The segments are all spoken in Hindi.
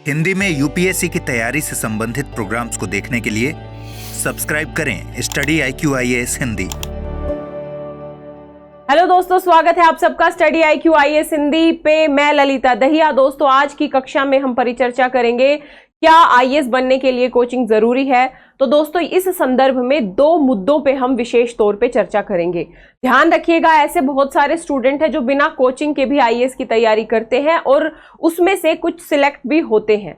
हिंदी में यूपीएससी की तैयारी से संबंधित प्रोग्राम्स को देखने के लिए सब्सक्राइब करें study IQ IAS Hindi. Hello दोस्तों, स्वागत है आप सबका स्टडी IQ IAS हिंदी पे। मैं ललिता दहिया। दोस्तों, आज की कक्षा में हम परिचर्चा करेंगे क्या IAS बनने के लिए कोचिंग जरूरी है। तो दोस्तों, इस संदर्भ में दो मुद्दों पे हम विशेष तौर पे चर्चा करेंगे। ध्यान रखिएगा, ऐसे बहुत सारे स्टूडेंट हैं जो बिना कोचिंग के भी IAS की तैयारी करते हैं और उसमें से कुछ सिलेक्ट भी होते हैं।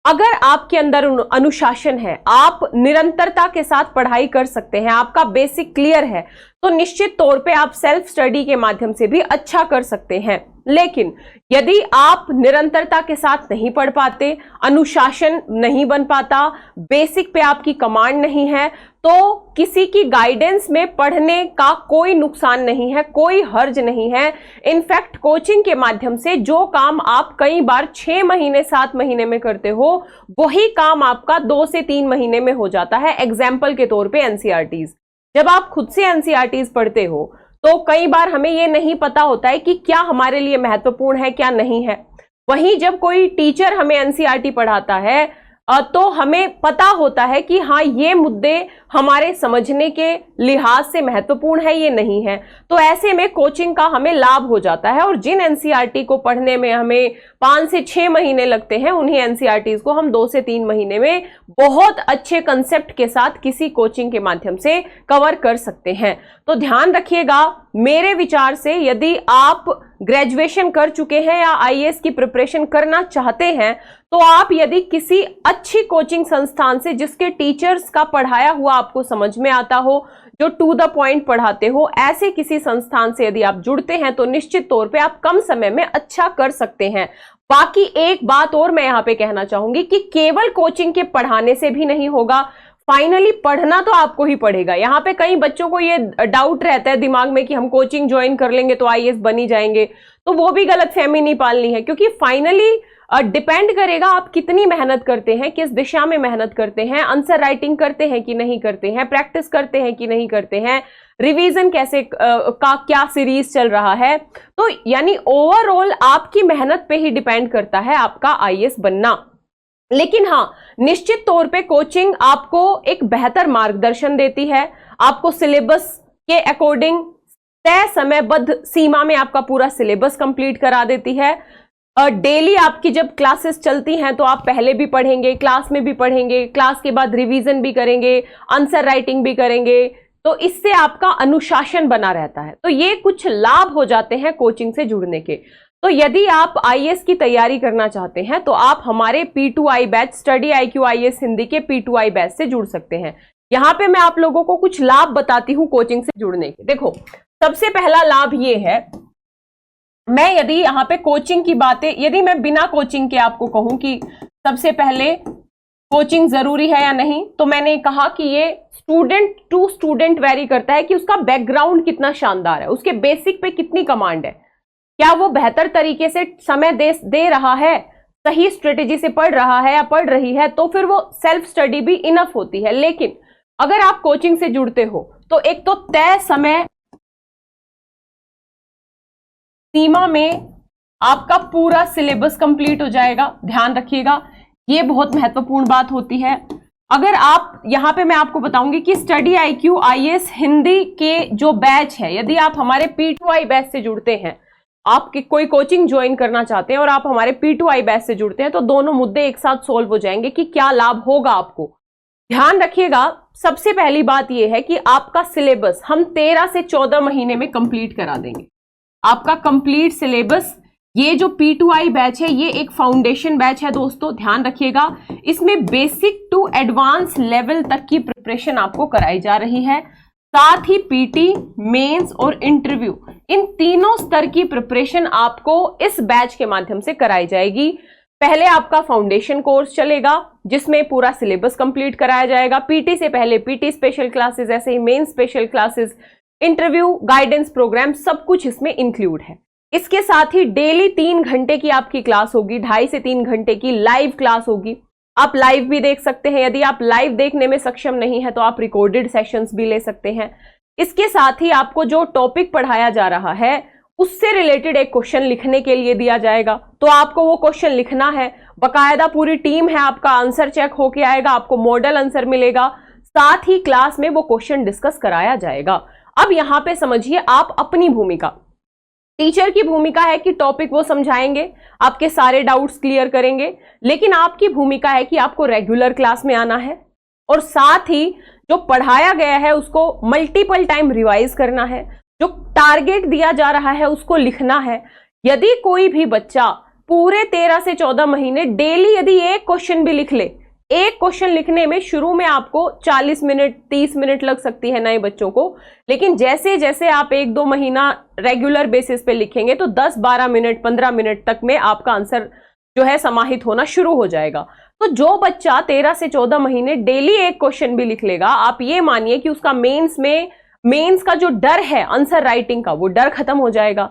अगर आपके अंदर अनुशासन है, आप निरंतरता के साथ पढ़ाई कर सकते हैं, आपका बेसिक क्लियर है, तो निश्चित तौर पे आप सेल्फ स्टडी के माध्यम से भी अच्छा कर सकते हैं। लेकिन यदि आप निरंतरता के साथ नहीं पढ़ पाते, अनुशासन नहीं बन पाता, बेसिक पे आपकी कमांड नहीं है, तो किसी की गाइडेंस में पढ़ने का कोई नुकसान नहीं है, कोई हर्ज नहीं है। इनफैक्ट कोचिंग के माध्यम से जो काम आप कई बार 6 महीने 7 महीने में करते हो, वही काम आपका 2 से 3 महीने में हो जाता है। एग्जाम्पल के तौर पे NCERTs, जब आप खुद से NCERTs पढ़ते हो तो कई बार हमें यह नहीं पता होता है कि क्या हमारे लिए महत्वपूर्ण है, क्या नहीं है। वहीं जब कोई टीचर हमें NCERT पढ़ाता है तो हमें पता होता है कि हाँ, ये मुद्दे हमारे समझने के लिहाज से महत्वपूर्ण है, ये नहीं है। तो ऐसे में कोचिंग का हमें लाभ हो जाता है। और जिन NCERT को पढ़ने में हमें 5 से 6 महीने लगते हैं, उन्हीं NCERTs को हम 2 से 3 महीने में बहुत अच्छे कंसेप्ट के साथ किसी कोचिंग के माध्यम से कवर कर सकते हैं। तो ध्यान रखिएगा, मेरे विचार से यदि आप ग्रेजुएशन कर चुके हैं या IAS की प्रिपरेशन करना चाहते हैं, तो आप यदि किसी अच्छी कोचिंग संस्थान से, जिसके टीचर्स का पढ़ाया हुआ आपको समझ में आता हो, जो टू द पॉइंट पढ़ाते हो, ऐसे किसी संस्थान से यदि आप जुड़ते हैं तो निश्चित तौर पे आप कम समय में अच्छा कर सकते हैं। बाकी एक बात और मैं यहाँ पे कहना चाहूंगी कि केवल कोचिंग के पढ़ाने से भी नहीं होगा, फाइनली पढ़ना तो आपको ही पड़ेगा। यहाँ पे कई बच्चों को ये डाउट रहता है दिमाग में कि हम कोचिंग ज्वाइन कर लेंगे तो IAS बन ही जाएंगे, तो वो भी गलतफहमी नहीं पालनी है, क्योंकि फाइनली डिपेंड करेगा आप कितनी मेहनत करते हैं, किस दिशा में मेहनत करते हैं, आंसर राइटिंग करते हैं कि नहीं करते हैं, प्रैक्टिस करते हैं कि नहीं करते हैं, रिवीजन कैसे का क्या सीरीज चल रहा है। तो यानी ओवरऑल आपकी मेहनत पे ही डिपेंड करता है आपका IAS बनना। लेकिन हाँ, निश्चित तौर पे कोचिंग आपको एक बेहतर मार्गदर्शन देती है, आपको सिलेबस के अकॉर्डिंग तय समयबद्ध सीमा में आपका पूरा सिलेबस कंप्लीट करा देती है। डेली आपकी जब क्लासेस चलती हैं तो आप पहले भी पढ़ेंगे, क्लास में भी पढ़ेंगे, क्लास के बाद रिवीजन भी करेंगे, आंसर राइटिंग भी करेंगे, तो इससे आपका अनुशासन बना रहता है। तो ये कुछ लाभ हो जाते हैं कोचिंग से जुड़ने के। तो यदि आप IAS की तैयारी करना चाहते हैं तो आप हमारे P2I batch, study IQ IAS Hindi के P2I बैच से जुड़ सकते हैं। यहाँ पे मैं आप लोगों को कुछ लाभ बताती हूँ कोचिंग से जुड़ने के। देखो, सबसे पहला लाभ ये है, मैं यदि यहाँ पे कोचिंग की बातें, यदि मैं बिना कोचिंग के आपको कहूं कि सबसे पहले कोचिंग जरूरी है या नहीं, तो मैंने कहा कि ये स्टूडेंट टू स्टूडेंट वेरी करता है कि उसका बैकग्राउंड कितना शानदार है, उसके बेसिक पे कितनी कमांड है, क्या वो बेहतर तरीके से समय दे रहा है, सही स्ट्रेटेजी से पढ़ रहा है या पढ़ रही है, तो फिर वो सेल्फ स्टडी भी इनफ होती है। लेकिन अगर आप कोचिंग से जुड़ते हो तो एक तो तय समय सीमा में आपका पूरा सिलेबस कंप्लीट हो जाएगा। ध्यान रखिएगा, ये बहुत महत्वपूर्ण बात होती है। अगर आप यहाँ पे मैं आपको बताऊंगी कि स्टडी IQ IAS हिंदी के जो बैच है, यदि आप हमारे P2I बैच से जुड़ते हैं, आप कोई कोचिंग ज्वाइन करना चाहते हैं और आप हमारे P2I बैच से जुड़ते हैं, तो दोनों मुद्दे एक साथ सोल्व हो जाएंगे कि क्या लाभ होगा आपको। ध्यान रखिएगा, सबसे पहली बात यह है कि आपका सिलेबस हम 13 से 14 महीने में कंप्लीट करा देंगे। आपका कंप्लीट सिलेबस, ये जो P2I बैच है, ये एक फाउंडेशन बैच है दोस्तों। ध्यान रखिएगा, इसमें बेसिक टू एडवांस लेवल तक की प्रिपरेशन आपको कराई जा रही है। साथ ही PT, मेंस और इंटरव्यू, इन तीनों स्तर की प्रिपरेशन आपको इस बैच के माध्यम से कराई जाएगी। पहले आपका फाउंडेशन कोर्स चलेगा जिसमें पूरा सिलेबस कंप्लीट कराया जाएगा। PT से पहले PT स्पेशल क्लासेस, ऐसे ही main special classes, interview, guidance program, सब कुछ इसमें इंक्लूड है। इसके साथ ही डेली 3 घंटे की आपकी क्लास होगी, 2.5 से 3 घंटे की लाइव क्लास होगी। आप लाइव भी देख सकते हैं, यदि आप लाइव देखने में सक्षम नहीं है तो आप रिकॉर्डेड सेशंस भी ले सकते हैं। इसके साथ ही आपको जो टॉपिक पढ़ाया जा रहा है उससे रिलेटेड एक क्वेश्चन लिखने के लिए दिया जाएगा। तो आपको वो क्वेश्चन लिखना है, बकायदा पूरी टीम है, आपका आंसर चेक होके आएगा, आपको मॉडल आंसर मिलेगा, साथ ही क्लास में वो क्वेश्चन डिस्कस कराया जाएगा। अब यहां पे समझिए आप अपनी भूमिका, टीचर की भूमिका है कि टॉपिक वो समझाएंगे, आपके सारे डाउट्स क्लियर करेंगे, लेकिन आपकी भूमिका है कि आपको रेगुलर क्लास में आना है और साथ ही जो पढ़ाया गया है उसको मल्टीपल टाइम रिवाइज करना है, जो टारगेट दिया जा रहा है उसको लिखना है। यदि कोई भी बच्चा पूरे 13 से 14 महीने डेली यदि एक क्वेश्चन भी लिख ले, एक क्वेश्चन लिखने में शुरू में आपको 40 मिनट 30 मिनट लग सकती है नए बच्चों को, लेकिन जैसे जैसे आप 1-2 महीना रेगुलर बेसिस पे लिखेंगे तो 10-12 मिनट 15 मिनट तक में आपका आंसर जो है समाहित होना शुरू हो जाएगा। तो जो बच्चा 13 से 14 महीने डेली एक क्वेश्चन भी लिख लेगा, आप ये मानिए कि उसका मेंस का जो डर है आंसर राइटिंग का, वो डर खत्म हो जाएगा।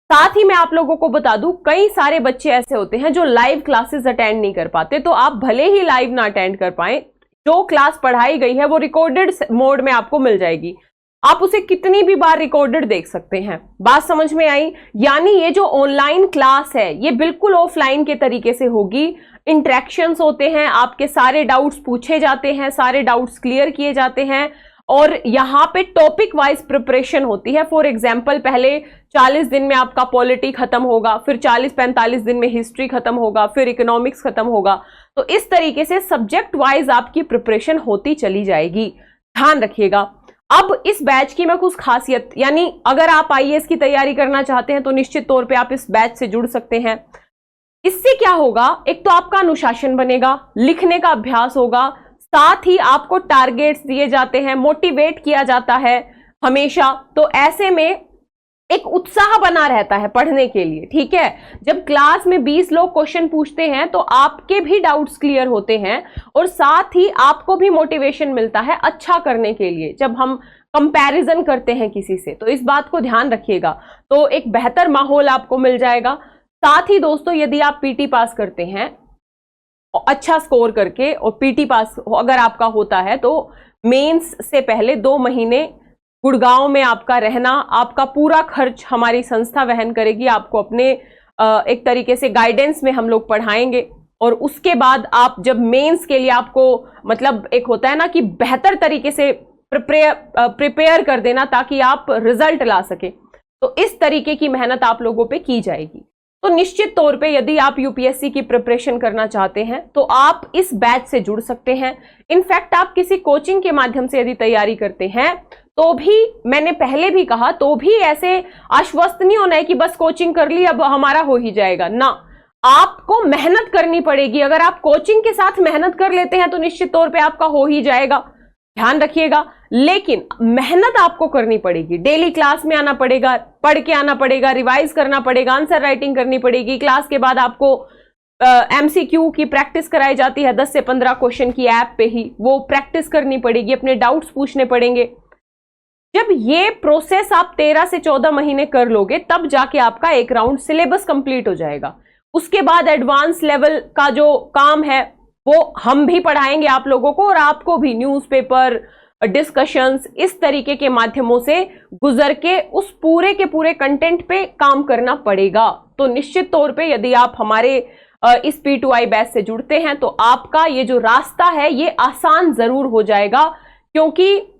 साथ ही मैं आप लोगों को बता दूं, कई सारे बच्चे ऐसे होते हैं जो लाइव क्लासेस अटेंड नहीं कर पाते, तो आप भले ही लाइव ना अटेंड कर पाए, जो क्लास पढ़ाई गई है वो रिकॉर्डेड मोड में आपको मिल जाएगी, आप उसे कितनी भी बार रिकॉर्डेड देख सकते हैं। बात समझ में आई? यानी ये जो ऑनलाइन क्लास है ये बिल्कुल ऑफलाइन के तरीके से होगी, इंटरेक्शंस होते हैं, आपके सारे डाउट्स पूछे जाते हैं, सारे डाउट्स क्लियर किए जाते हैं और यहाँ पे टॉपिक वाइज प्रिपरेशन होती है। फॉर एग्जाम्पल पहले 40 दिन में आपका पॉलिटी खत्म होगा, फिर 40-45 दिन में हिस्ट्री खत्म होगा, फिर इकोनॉमिक्स खत्म होगा। तो इस तरीके से सब्जेक्ट वाइज आपकी प्रिपरेशन होती चली जाएगी, ध्यान रखिएगा। अब इस बैच की मैं कुछ खासियत, यानी अगर आप आईएएस की तैयारी करना चाहते हैं तो निश्चित तौर पे आप इस बैच से जुड़ सकते हैं। इससे क्या होगा, एक तो आपका अनुशासन बनेगा, लिखने का अभ्यास होगा, साथ ही आपको टारगेट्स दिए जाते हैं, मोटिवेट किया जाता है हमेशा। तो ऐसे में एक उत्साह बना रहता है पढ़ने के लिए, ठीक है। जब क्लास में 20 लोग क्वेश्चन पूछते हैं तो आपके भी डाउट्स क्लियर होते हैं और साथ ही आपको भी मोटिवेशन मिलता है अच्छा करने के लिए, जब हम कंपैरिजन करते हैं किसी से। तो इस बात को ध्यान रखिएगा, तो एक बेहतर माहौल आपको मिल जाएगा। साथ ही दोस्तों, यदि आप पीटी पास करते हैं अच्छा स्कोर करके, और पीटी पास अगर आपका होता है तो मेंस से पहले 2 महीने गुड़गांव में आपका रहना, आपका पूरा खर्च हमारी संस्था वहन करेगी, आपको अपने एक तरीके से गाइडेंस में हम लोग पढ़ाएंगे। और उसके बाद आप जब मेंस के लिए आपको मतलब एक होता है ना कि बेहतर तरीके से प्रिपेयर कर देना ताकि आप रिजल्ट ला सके, तो इस तरीके की मेहनत आप लोगों पे की जाएगी। तो निश्चित तौर पे यदि आप यूपीएससी की प्रिपरेशन करना चाहते हैं तो आप इस बैच से जुड़ सकते हैं। इनफैक्ट आप किसी कोचिंग के माध्यम से यदि तैयारी करते हैं तो भी, मैंने पहले भी कहा, तो भी ऐसे आश्वस्त नहीं होना है कि बस कोचिंग कर ली अब हमारा हो ही जाएगा ना। आपको मेहनत करनी पड़ेगी। अगर आप कोचिंग के साथ मेहनत कर लेते हैं तो निश्चित तौर पे आपका हो ही जाएगा, ध्यान रखिएगा। लेकिन मेहनत आपको करनी पड़ेगी, डेली क्लास में आना पड़ेगा, पढ़ के आना पड़ेगा, रिवाइज करना पड़ेगा, आंसर राइटिंग करनी पड़ेगी। क्लास के बाद आपको एमसीक्यू की प्रैक्टिस कराई जाती है 10 से 15 क्वेश्चन की ऐप पे ही, वो प्रैक्टिस करनी पड़ेगी, अपने डाउट्स पूछने पड़ेंगे। जब ये प्रोसेस आप 13 से 14 महीने कर लोगे तब जाके आपका एक राउंड सिलेबस कंप्लीट हो जाएगा। उसके बाद एडवांस लेवल का जो काम है वो हम भी पढ़ाएंगे आप लोगों को, और आपको भी न्यूज़पेपर, डिस्कशंस, इस तरीके के माध्यमों से गुजर के उस पूरे के पूरे कंटेंट पे काम करना पड़ेगा। तो निश्चित तौर पे यदि आप हमारे इस P2I बैच से जुड़ते हैं तो आपका ये जो रास्ता है ये आसान जरूर हो जाएगा, क्योंकि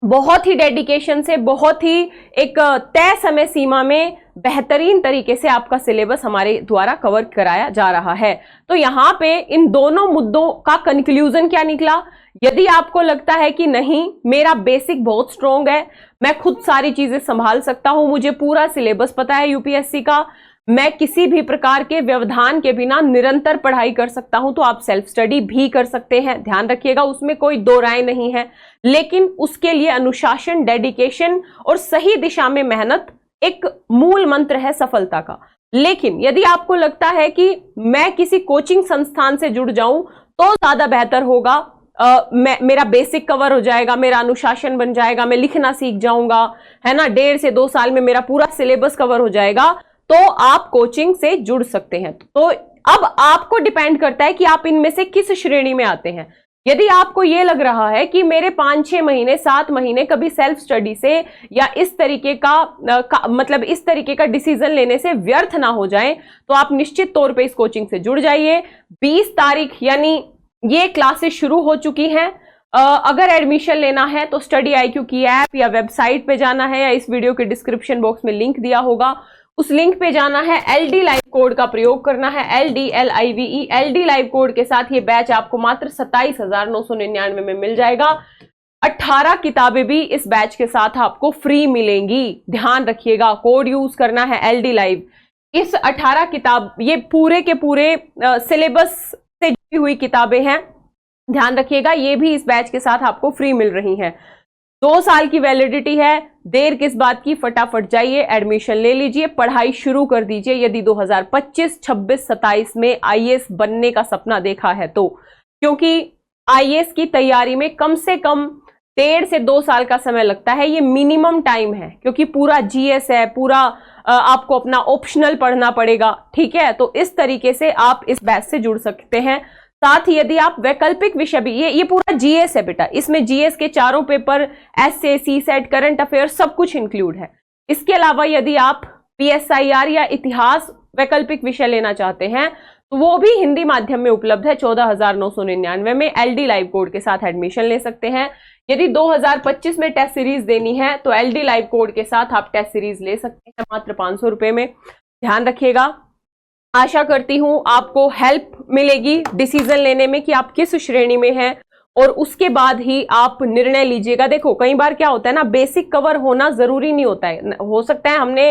बहुत ही डेडिकेशन से, बहुत ही एक तय समय सीमा में बेहतरीन तरीके से आपका सिलेबस हमारे द्वारा कवर कराया जा रहा है। तो यहाँ पे इन दोनों मुद्दों का कंक्लूजन क्या निकला? यदि आपको लगता है कि नहीं, मेरा बेसिक बहुत स्ट्रॉन्ग है, मैं खुद सारी चीजें संभाल सकता हूं, मुझे पूरा सिलेबस पता है यूपीएससी का, मैं किसी भी प्रकार के व्यवधान के बिना निरंतर पढ़ाई कर सकता हूं, तो आप सेल्फ स्टडी भी कर सकते हैं। ध्यान रखिएगा, उसमें कोई दो राय नहीं है, लेकिन उसके लिए अनुशासन, डेडिकेशन और सही दिशा में मेहनत एक मूल मंत्र है सफलता का। लेकिन यदि आपको लगता है कि मैं किसी कोचिंग संस्थान से जुड़ जाऊं तो ज्यादा बेहतर होगा, मेरा बेसिक कवर हो जाएगा, मेरा अनुशासन बन जाएगा, मैं लिखना सीख जाऊंगा, है ना, 1.5 से 2 साल में मेरा पूरा सिलेबस कवर हो जाएगा, तो आप कोचिंग से जुड़ सकते हैं। तो अब आपको डिपेंड करता है कि आप इनमें से किस श्रेणी में आते हैं। यदि आपको ये लग रहा है कि मेरे 5-6 महीने 7 महीने कभी सेल्फ स्टडी से या इस तरीके मतलब इस तरीके का डिसीजन लेने से व्यर्थ ना हो जाएं, तो आप निश्चित तौर पे इस कोचिंग से जुड़ जाइए। 20 तारीख यानी ये क्लासेस शुरू हो चुकी हैं। अगर एडमिशन लेना है तो स्टडी IQ की ऐप या वेबसाइट पे जाना है, या इस वीडियो के डिस्क्रिप्शन बॉक्स में लिंक दिया होगा, उस लिंक पे जाना है, LD लाइव कोड का प्रयोग करना है, LDLIVE। LD लाइव कोड के साथ ये बैच आपको मात्र 27,999 में मिल जाएगा। 18 किताबें भी इस बैच के साथ आपको फ्री मिलेंगी। ध्यान रखिएगा, कोड यूज करना है LD लाइव। इस 18 किताब ये पूरे के पूरे सिलेबस से जुड़ी हुई किताबें हैं। ध्यान रखिएगा, ये भी इस बैच के साथ आपको फ्री मिल रही हैं। 2 साल की वैलिडिटी है। देर किस बात की, फटाफट जाइए, एडमिशन ले लीजिए, पढ़ाई शुरू कर दीजिए यदि 2025, 26, 27 में IAS बनने का सपना देखा है तो। क्योंकि IAS की तैयारी में कम से कम 1.5 से 2 साल का समय लगता है। ये मिनिमम टाइम है, क्योंकि पूरा GS है, पूरा आपको अपना ऑप्शनल पढ़ना पड़ेगा। ठीक है, तो इस तरीके से आप इस बैच से जुड़ सकते हैं। साथ ही यदि आप वैकल्पिक विषय भी, ये पूरा GS है बेटा, इसमें GS के चारों paper, essay, CSET, current affair सब कुछ इंक्लूड है। इसके अलावा यदि आप PSIR या इतिहास वैकल्पिक विषय लेना चाहते हैं तो वो भी हिंदी माध्यम में उपलब्ध है। 14,999 में LD लाइव कोड के साथ एडमिशन ले सकते हैं। यदि 2025 में टेस्ट सीरीज देनी है तो LD लाइव कोड के साथ आप टेस्ट सीरीज ले सकते हैं मात्र 500 रुपए में। ध्यान रखिएगा। आशा करती हूं आपको हेल्प मिलेगी डिसीजन लेने में कि आप किस श्रेणी में हैं, और उसके बाद ही आप निर्णय लीजिएगा। देखो, कई बार क्या होता है ना, बेसिक कवर होना जरूरी नहीं होता है। हो सकता है हमने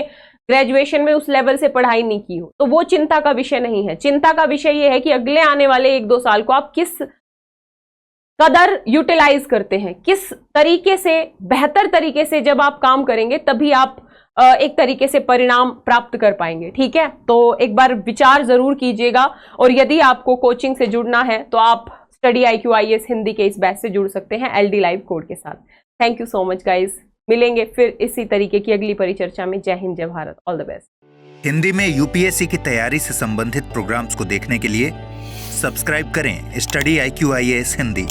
ग्रेजुएशन में उस लेवल से पढ़ाई नहीं की हो, तो वो चिंता का विषय नहीं है। चिंता का विषय ये है कि अगले आने वाले 1-2 साल को आप किस कदर यूटिलाइज करते हैं, किस तरीके से, बेहतर तरीके से जब आप काम करेंगे तभी आप एक तरीके से परिणाम प्राप्त कर पाएंगे। ठीक है, तो एक बार विचार जरूर कीजिएगा। और यदि आपको कोचिंग से जुड़ना है तो आप स्टडी IQ IAS हिंदी के इस बैच से जुड़ सकते हैं LD लाइव कोड के साथ। Thank you so much guys. मिलेंगे फिर इसी तरीके की अगली परिचर्चा में। जय हिंद, जय Bharat, all the best. Hindi में UPSC की तैयारी से संबंधित प्रोग्राम्स को देखने के लिए सब्सक्राइब करें स्टडी IQ IAS हिंदी।